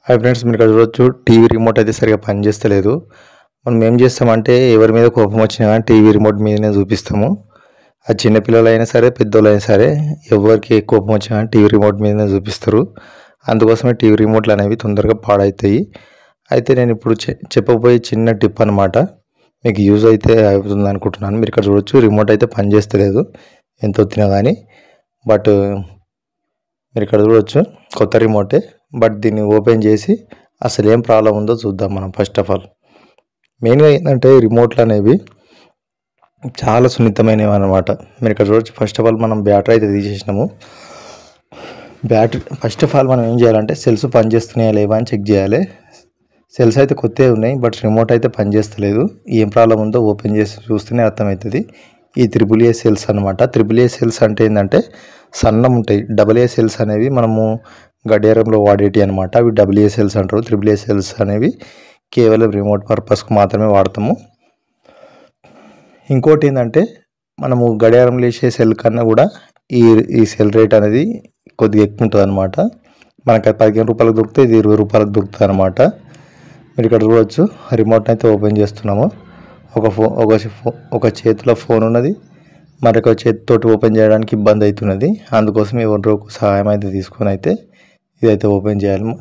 Hi friends, మీరు ఇక్కడ చూడొచ్చు టీవీ రిమోట్ అయితే సరిగ్గా పనిచేస్తలేదు. మనం ఏం చేస్తామంటే ఎవరి మీద కోపం వచ్చినా కానీ టీవీ రిమోట్ మీదనే చూపిస్తాము. అది చిన్నపిల్లలైనా సరే పెద్దోళ్ళైనా సరే ఎవరికి కోపం వచ్చినా కానీ టీవీ రిమోట్ మీదనే చూపిస్తారు. అందుకోసమే టీవీ రిమోట్లు అనేవి తొందరగా పాడవుతాయి. అయితే నేను ఇప్పుడు చెప్పబోయే చిన్న టిప్ అనమాట. మీకు యూజ్ అయితే అవుతుంది అనుకుంటున్నాను. మీరు ఇక్కడ చూడొచ్చు రిమోట్ అయితే పనిచేస్తలేదు ఎంత వచ్చినా కానీ. బట్ మీరు ఇక్కడ చూడొచ్చు కొత్త రిమోటే. బట్ దీన్ని ఓపెన్ చేసి అసలు ఏం ప్రాబ్లం ఉందో చూద్దాం మనం. ఫస్ట్ ఆఫ్ ఆల్ మెయిన్గా ఏంటంటే రిమోట్లు అనేవి చాలా సున్నితమైనవి అనమాట. మీరు ఇక్కడ చూడొచ్చు ఫస్ట్ ఆఫ్ ఆల్ మనం బ్యాటరీ అయితే తీసేసినాము. బ్యాటరీ ఫస్ట్ ఆఫ్ ఆల్ మనం ఏం చేయాలంటే సెల్స్ పనిచేస్తున్నాయా లేవా అని చెక్ చేయాలి. సెల్స్ అయితే కొత్తవి ఉన్నాయి, బట్ రిమోట్ అయితే పనిచేస్తలేదు. ఏం ప్రాబ్లం ఉందో ఓపెన్ చేసి చూస్తేనే అర్థమవుతుంది. ఈ AAA సెల్స్ అనమాట. AAA సెల్స్ అంటే ఏంటంటే సన్నం ఉంటాయి. AA సెల్స్ అనేవి మనము గడియారంలో వాడేటి అనమాట. అవి AA సెల్స్ అంటారు. AAA సెల్స్ అనేవి కేవలం రిమోట్ పర్పస్కి మాత్రమే వాడతాము. ఇంకోటి ఏంటంటే మనము గడియారం లేసే సెల్ కన్నా కూడా ఈ సెల్ రేట్ అనేది కొద్దిగా ఎక్కువ ఉంటుంది అనమాట. మనకు 15 రూపాయలకు దొరికితే ఇది 20 రూపాయలకు దొరుకుతుంది అనమాట. మీరు ఇక్కడ చూడవచ్చు రిమోట్ అయితే ఓపెన్ చేస్తున్నాము. ఒక చేతిలో ఫోన్ ఉన్నది, మరొక చేతితోటి ఓపెన్ చేయడానికి ఇబ్బంది అవుతున్నది. అందుకోసం ఎవరో సహాయం అయితే తీసుకొని అయితే ఇదైతే ఓపెన్ చేయాలి.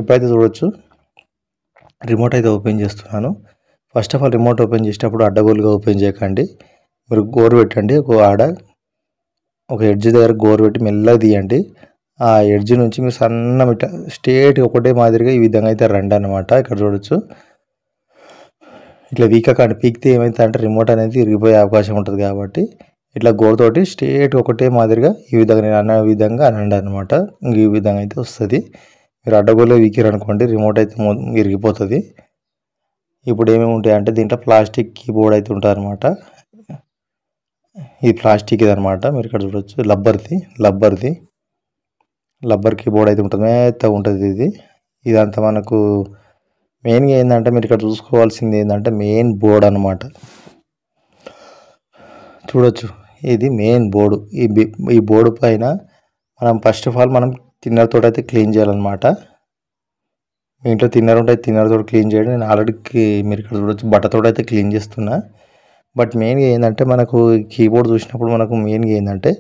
ఇప్పుడైతే చూడవచ్చు రిమోట్ అయితే ఓపెన్ చేస్తున్నాను. First of all remote open చేసేటప్పుడు అడ్డగోలుగా ఓపెన్ చేయకండి. మీరు గోరు పెట్టండి. ఒక ఎడ్జ్ దగ్గర గోరు పెట్టి మెల్లగా తీయండి. ఆ ఎడ్జ్ నుంచి మీరు సన్న స్ట్రేట్ ఒకటే మాదిరిగా ఈ విధంగా అయితే రండి అనమాట. ఇక్కడ చూడొచ్చు ఇట్లా వీకకండి. పీకితే ఏమవుతుందంటే రిమోట్ అనేది ఇరిగిపోయే అవకాశం ఉంటుంది. కాబట్టి ఇట్లా గోరుతోటి స్ట్రేట్ ఒకటే మాదిరిగా ఈ విధంగా నేను అన్న విధంగా అనండి అనమాట. ఈ విధంగా అయితే వస్తుంది. మీరు అడ్డగోలు వీకిరనుకోండి రిమోట్ అయితే ఇరిగిపోతుంది. ఇప్పుడు ఏమేమి ఉంటాయి అంటే దీంట్లో ప్లాస్టిక్ కీబోర్డ్ అయితే ఉంటుంది అనమాట. ఇది ప్లాస్టిక్ ఇది అనమాట. మీరు ఇక్కడ చూడవచ్చు లబ్బర్ కీబోర్డ్ అయితే ఉంటుంది. మెత్తగా ఉంటుంది ఇదంతా మనకు. మెయిన్గా ఏంటంటే మీరు ఇక్కడ చూసుకోవాల్సింది ఏంటంటే మెయిన్ బోర్డ్ అనమాట. చూడొచ్చు ఇది మెయిన్ బోర్డు. ఈ బోర్డు పైన మనం ఫస్ట్ ఆఫ్ ఆల్ మనం తిన్నర్తో అయితే క్లీన్ చేయాలన్నమాట. మీ ఇంట్లో తిన్నర్ ఉంటే తిన్నర్తో క్లీన్ చేయడం. నేను ఆల్రెడీ మీరు ఇక్కడ చూడొచ్చు బట్టతో అయితే క్లీన్ చేస్తున్నా. బట్ మెయిన్గా ఏంటంటే మనకు కీబోర్డ్ చూసినప్పుడు మనకు మెయిన్గా ఏంటంటే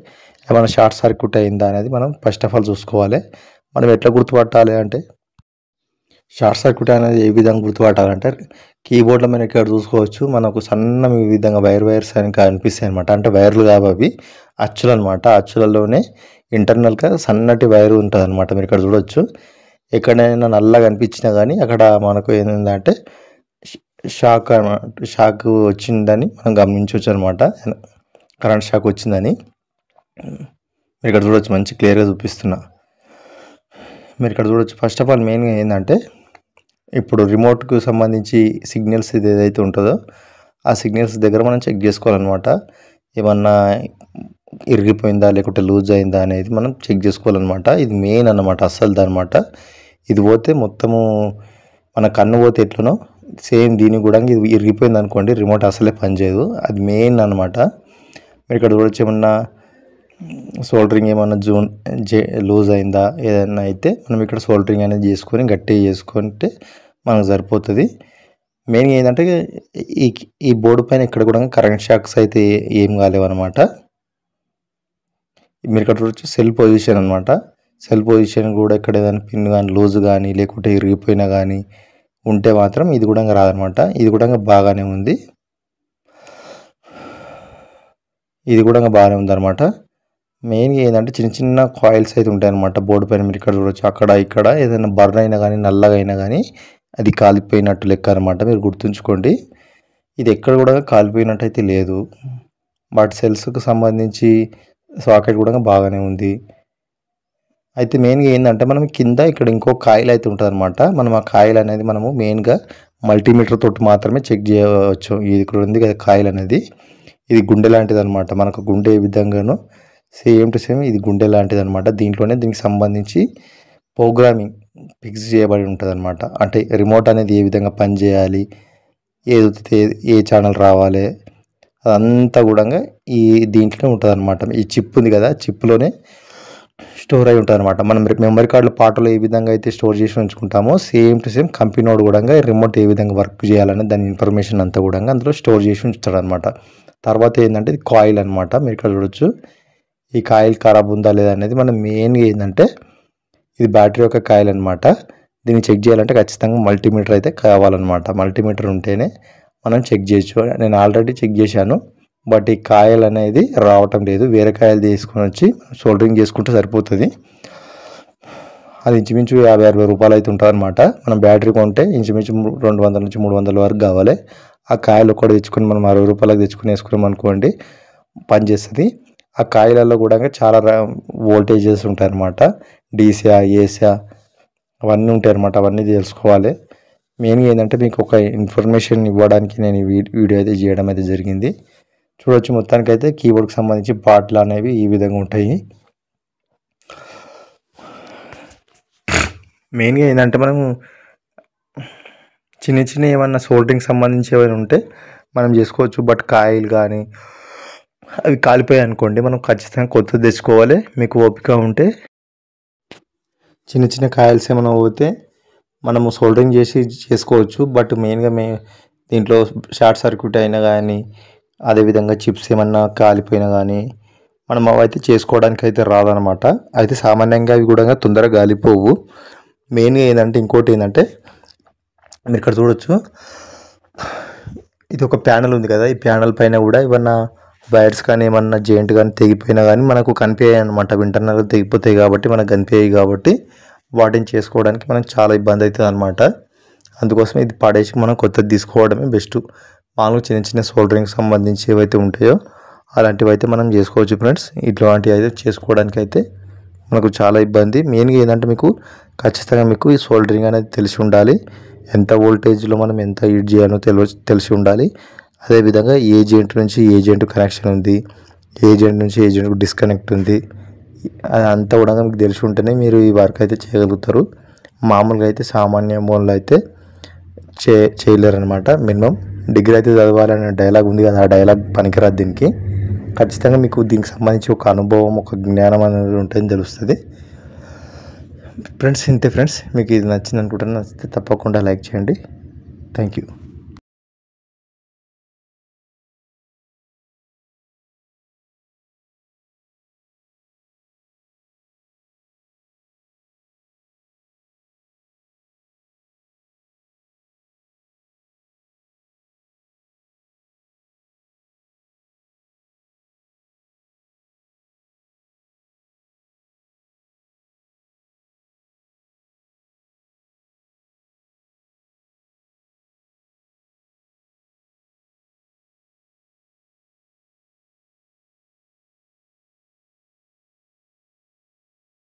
ఏమైనా షార్ట్ సర్క్యూట్ అయిందా అనేది మనం ఫస్ట్ ఆఫ్ ఆల్ చూసుకోవాలి. మనం ఎట్లా గుర్తుపట్టాలి అంటే షార్ట్ సర్క్యూట్ అనేది ఏ విధంగా గుర్తుపట్టాలంటే కీబోర్డ్లో మనం ఇక్కడ చూసుకోవచ్చు మనకు సన్న ఈ విధంగా వైర్స్ అని కనిపిస్తాయి అనమాట. అంటే వైర్లు కావు అవి అచ్చులు అనమాట. అచ్చులలోనే ఇంటర్నల్గా సన్నటి వైర్ ఉంటుంది అనమాట. మీరు ఇక్కడ చూడొచ్చు ఎక్కడైనా నల్లగా కనిపించినా కానీ అక్కడ మనకు ఏంటంటే షాక్ వచ్చిందని మనం గమనించవచ్చు అనమాట. కరెంట్ షాక్ వచ్చిందని మీరు ఇక్కడ చూడవచ్చు. మంచి క్లియర్గా చూపిస్తున్నా. మీరు ఇక్కడ చూడవచ్చు ఫస్ట్ ఆఫ్ ఆల్ మెయిన్గా ఏంటంటే ఇప్పుడు రిమోట్కు సంబంధించి సిగ్నల్స్ ఇది ఏదైతే ఉంటుందో ఆ సిగ్నల్స్ దగ్గర మనం చెక్ చేసుకోవాలన్నమాట. ఏమన్నా ఇరిగిపోయిందా లేకుంటే లూజ్ అయిందా అనేది మనం చెక్ చేసుకోవాలన్నమాట. ఇది మెయిన్ అన్నమాట. అస్సలు అనమాట. ఇది పోతే మొత్తము మన కన్ను పోతే ఎట్లనో సేమ్ దీని కూడా ఇది ఇరిగిపోయింది అనుకోండి రిమోట్ అసలే పనిచేయదు. అది మెయిన్ అనమాట. మీరు ఇక్కడ చూడొచ్చు ఏమన్నా సోల్డరింగ్ ఏమన్నా లూజ్ అయిందా ఏదైనా అయితే మనం ఇక్కడ సోల్డరింగ్ అనేది చేసుకొని గట్టిగా చేసుకుంటే మనకు సరిపోతుంది. మెయిన్గా ఏంటంటే ఈ బోర్డు పైన ఇక్కడ కూడా కరెంట్ షాక్స్ అయితే ఏం కాలేవన్నమాట. మీరు ఇక్కడ చూడొచ్చు సెల్ పొజిషన్ అనమాట. సెల్ పొజిషన్ కూడా ఇక్కడ ఏదైనా పిన్ కానీ లూజ్ కానీ లేకుంటే ఇరిగిపోయినా కానీ ఉంటే మాత్రం ఇది కూడా రాదనమాట. ఇది కూడా బాగానే ఉంది. అనమాట. మెయిన్గా ఏంటంటే చిన్న చిన్న కాయిల్స్ అయితే ఉంటాయి అనమాట బోర్డు పైన. మీరు ఇక్కడ చూడొచ్చు అక్కడ ఇక్కడ ఏదైనా బర్న్ అయినా కానీ నల్లగా అయినా కానీ అది కాలిపోయినట్టు లెక్క అనమాట. మీరు గుర్తుంచుకోండి. ఇది ఎక్కడ కూడా కాలిపోయినట్టు అయితే లేదు. బట్ సెల్స్కి సంబంధించి సాకెట్ కూడా బాగానే ఉంది. అయితే మెయిన్గా ఏంటంటే మనం కింద ఇక్కడ ఇంకో కాయిల్ అయితే ఉంటుంది అనమాట. మనం ఆ కాయిల్ అనేది మనము మెయిన్గా మల్టీమీటర్ తోటి మాత్రమే చెక్ చేయవచ్చు. ఇది ఇక్కడ ఉంది కదా కాయిల్ అనేది. ఇది గుండె లాంటిది అనమాట. మనకు గుండె ఏ విధంగానో సేమ్ టు సేమ్ ఇది గుండె లాంటిది అనమాట. దీనికి సంబంధించి ప్రోగ్రామింగ్ ఫిక్స్ చేయబడి ఉంటుంది అనమాట. అంటే రిమోట్ అనేది ఏ విధంగా పనిచేయాలి, ఏ ఛానల్ రావాలి అదంతా కూడా దీంట్లోనే ఉంటుంది అనమాట. ఈ చిప్ ఉంది కదా చిప్లోనే స్టోర్ అయి ఉంటుందన్నమాట. మనం మెమరీ కార్డులో పాటలు ఏ విధంగా అయితే స్టోర్ చేసి ఉంచుకుంటామో సేమ్ టు సేమ్ కంపెనీ వాడు కూడా రిమోట్ ఏ విధంగా వర్క్ చేయాలని దాని ఇన్ఫర్మేషన్ అంతా కూడా అందులో స్టోర్ చేసి ఉంచుతాడనమాట. తర్వాత ఏంటంటే ఇది కాయిల్ అనమాట. మీరు ఇక్కడ చూడొచ్చు. ఈ కాయిల్ ఖరాబ్ ఉందా లేదా అనేది మనం మెయిన్గా ఏంటంటే ఇది బ్యాటరీ యొక్క కాయిల్ అనమాట. దీన్ని చెక్ చేయాలంటే ఖచ్చితంగా మల్టీమీటర్ అయితే కావాలన్నమాట. మల్టీమీటర్ ఉంటేనే మనం చెక్ చేయొచ్చు. నేను ఆల్రెడీ చెక్ చేశాను, బట్ ఈ కాయిల్ అనేది రావటం లేదు. వేరే కాయిల్ తీసుకొని వచ్చి సోల్డరింగ్ చేసుకుంటే సరిపోతుంది. అది ఇంచుమించు 50-60 రూపాయలు అయితే ఉంటుంది అనమాట. మనం బ్యాటరీ కొంటే ఇంచుమించు 200 నుంచి 300 వరకు కావాలి. ఆ కాయిల్ ఒక్కటి తెచ్చుకొని మనం 60 రూపాయలకు తెచ్చుకొని వేసుకున్నాం అనుకోండి, పనిచేస్తుంది. ఆ కాయిలలో కూడా చాలా వోల్టేజెస్ ఉంటాయన్నమాట. డీసీయా, ఏసీయా అవన్నీ ఉంటాయి అన్నమాట. అవన్నీ తెలుసుకోవాలి. మెయిన్గా ఏంటంటే మీకు ఒక ఇన్ఫర్మేషన్ ఇవ్వడానికి నేను ఈ వీడియో అయితే చేయడం అయితే జరిగింది. చూడొచ్చు. మొత్తానికైతే కీబోర్డ్కి సంబంధించి పార్ట్లు అనేవి ఈ విధంగా ఉంటాయి. మెయిన్గా ఏంటంటే మనం చిన్న ఏమన్నా సోల్డరింగ్ సంబంధించి ఏమైనా ఉంటే మనం చేసుకోవచ్చు. బట్ కాయిల్ కానీ అవి కాలిపోయాయి అనుకోండి, మనం ఖచ్చితంగా కొత్తది తెచ్చుకోవాలి. మీకు ఓపిక ఉంటే చిన్న కాయిల్స్ ఏమైనా పోతే మనము సోల్డరింగ్ చేసి చేసుకోవచ్చు. బట్ మెయిన్గా దీంట్లో షార్ట్ సర్క్యూట్ అయినా కానీ, అదేవిధంగా చిప్స్ ఏమన్నా కాలిపోయినా కానీ మనం అవైతే చేసుకోవడానికి అయితే రాదనమాట. అయితే సామాన్యంగా అవి కూడా తొందరగా కాలిపోవు. మెయిన్గా ఏంటంటే ఇంకోటి ఏంటంటే మీరు ఇక్కడ చూడొచ్చు. ఇది ఒక ప్యానల్ ఉంది కదా, ఈ ప్యానల్ పైన కూడా ఏమన్నా వైర్స్ కానీ ఏమన్నా జాయింట్ కానీ తెగిపోయినా కానీ మనకు కనిపించాయి అనమాట. ఇంటర్నల్గా తెగిపోతాయి కాబట్టి మనకు కనిపించాయి కాబట్టి వాటిని చేసుకోవడానికి మనకు చాలా ఇబ్బంది అవుతుంది అనమాట. అందుకోసం ఇది పడేసి మనం కొత్తది తీసుకోవడమే బెస్ట్. మామూలుగా చిన్న సోల్డరింగ్ సంబంధించి ఏవైతే ఉంటాయో అలాంటివి అయితే మనం చేసుకోవచ్చు ఫ్రెండ్స్. ఇట్లాంటివి అయితే చేసుకోవడానికి అయితే మనకు చాలా ఇబ్బంది. మెయిన్గా ఏంటంటే మీకు ఖచ్చితంగా మీకు ఈ సోల్డరింగ్ అనేది తెలిసి ఉండాలి. ఎంత వోల్టేజ్లో మనం ఎంత యూజ్ చేయాలో తెలిసి ఉండాలి. అదేవిధంగా ఏ జాయింట్ నుంచి ఏ జాయింట్ కనెక్షన్ ఉంది, ఏ జాయింట్ నుంచి ఏ జాయింట్ డిస్కనెక్ట్ ఉంది, అదంతా కూడా మీకు తెలిసి ఉంటేనే మీరు ఈ వర్క్ అయితే చేయగలుగుతారు. మామూలుగా అయితే సామాన్య మూలలో అయితే చేయలేరు అనమాట. మినిమం డిగ్రీ అయితే చదవాలనే డైలాగ్ ఉంది కదా, ఆ డైలాగ్ పనికిరాదు దీనికి. ఖచ్చితంగా మీకు దీనికి సంబంధించి ఒక అనుభవం, ఒక జ్ఞానం అనేది ఉంటుందని తెలుస్తుంది ఫ్రెండ్స్. ఇంతే ఫ్రెండ్స్, మీకు ఇది నచ్చింది అనుకుంటాను. నచ్చితే తప్పకుండా లైక్ చేయండి. Thank you.